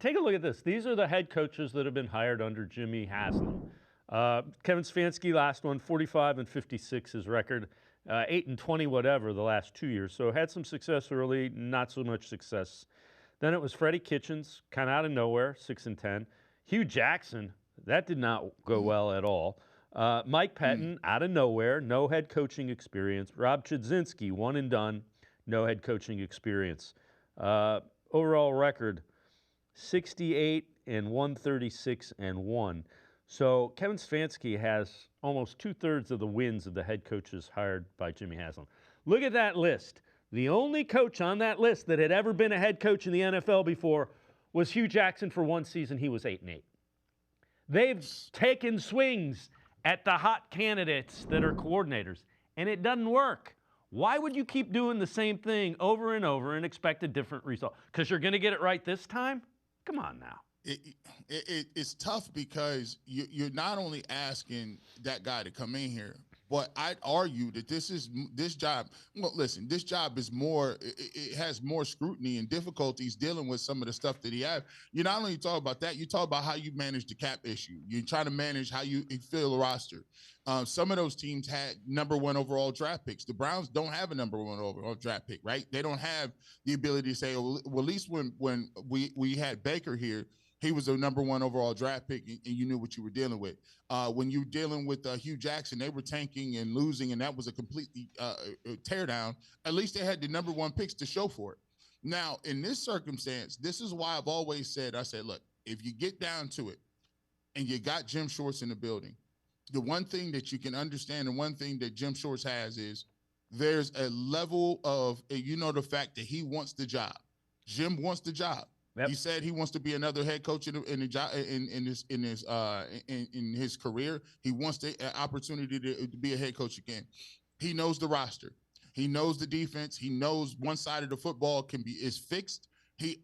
Take a look at this. These are the head coaches that have been hired under Jimmy Haslam. Kevin Stefanski, last one, 45 and 56 his record, 8 and 20 whatever the last 2 years. So had some success early, not so much success. Then it was Freddie Kitchens, kind of out of nowhere, 6 and 10. Hugh Jackson, that did not go well at all. Mike Pettin, out of nowhere, no head coaching experience. Rob Chudzinski, one and done, no head coaching experience. Overall record, 68 and 136 and 1. So Kevin Stefanski has almost 2/3 of the wins of the head coaches hired by Jimmy Haslam. Look at that list. The only coach on that list that had ever been a head coach in the NFL before was Hugh Jackson. For one season, he was 8 and 8. They've taken swings at the hot candidates that are coordinators, and it doesn't work. Why would you keep doing the same thing over and over and expect a different result? Because you're going to get it right this time? Come on now. It's tough because you're not only asking that guy to come in here, but I'd argue that this job. Well, listen, this job is more. It has more scrutiny and difficulties dealing with some of the stuff that he has. You not only talk about that, you talk about how you manage the cap issue. You try to manage how you fill a roster. Some of those teams had #1 overall draft picks. The Browns don't have a #1 overall draft pick, right? They don't have the ability to say, well, at least when we had Baker here, he was a #1 overall draft pick, and you knew what you were dealing with. When you were dealing with Hugh Jackson, they were tanking and losing, and that was a completely teardown. At least they had the #1 picks to show for it. Now, in this circumstance, this is why I've always said, look, if you get down to it and you got Jim Shorts in the building, the one thing that you can understand and one thing that Jim Shorts has is there's a level of, the fact that he wants the job. Jim wants the job. Yep. He said he wants to be another head coach in his career. He wants the opportunity to be a head coach again. He knows the roster. He knows the defense. He knows one side of the football is fixed. He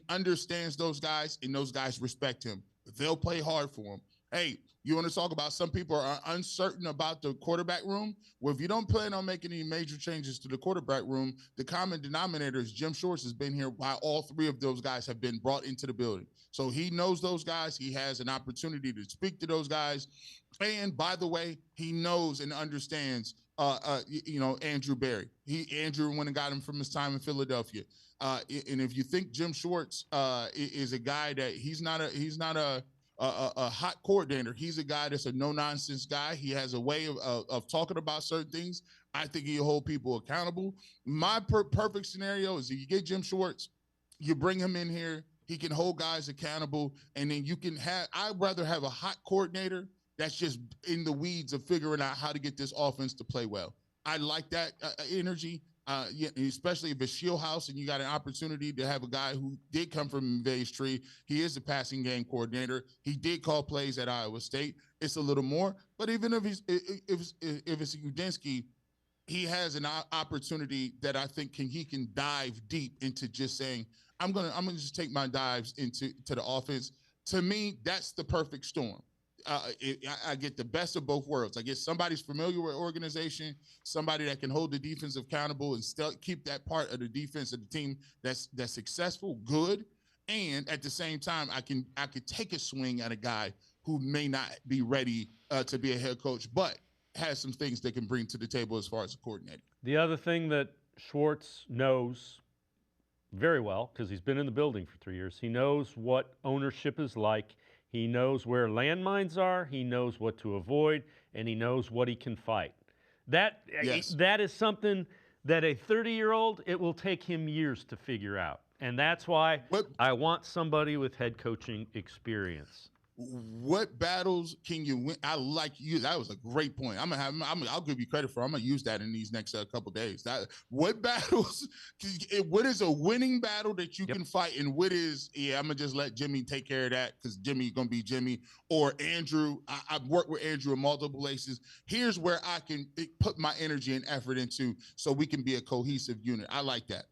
understands those guys, and those guys respect him. They'll play hard for him. Hey, you want to talk about some people are uncertain about the quarterback room? Well, if you don't plan on making any major changes to the quarterback room, the common denominator is Jim Shorts has been here while all 3 of those guys have been brought into the building. So he knows those guys. He has an opportunity to speak to those guys. And by the way, he knows and understands, Andrew Berry. Andrew went and got him from his time in Philadelphia. And if you think Jim Shorts is a guy that he's not a hot coordinator. He's a guy that's a no-nonsense guy. He has a way of talking about certain things. I think he'll hold people accountable. My perfect scenario is if you get Jim Shorts, you bring him in here, he can hold guys accountable, and then you can have – I'd rather have a hot coordinator that's just in the weeds of figuring out how to get this offense to play well. I like that energy. Especially if it's Shieldhouse and you got an opportunity to have a guy who did come from McVay's tree. He is a passing game coordinator. He did call plays at Iowa State. It's a little more, but even if it's Udinski, he has an opportunity that I think he can dive deep into just saying, I'm gonna just take my dives into the offense. To me, that's the perfect storm. I get the best of both worlds. I get somebody's familiar with organization, somebody that can hold the defense accountable and still keep that part of the defense of the team that's successful, good. And at the same time, I could take a swing at a guy who may not be ready to be a head coach, but has some things they can bring to the table as far as a coordinator. The other thing that Schwartz knows very well, because he's been in the building for 3 years, he knows what ownership is like. He knows where landmines are, he knows what to avoid, and he knows what he can fight. That is something that a 30-year-old, it will take him years to figure out. And that's why I want somebody with head coaching experience. What battles can you win? I like you. That was a great point. I'll give you credit for. I'm gonna use that in these next couple days. What battles? What is a winning battle that you can fight, and what is? Yeah, I'm gonna just let Jimmy take care of that because Jimmy's gonna be Jimmy or Andrew. I've worked with Andrew in multiple places. Here's where I can put my energy and effort into, so we can be a cohesive unit. I like that.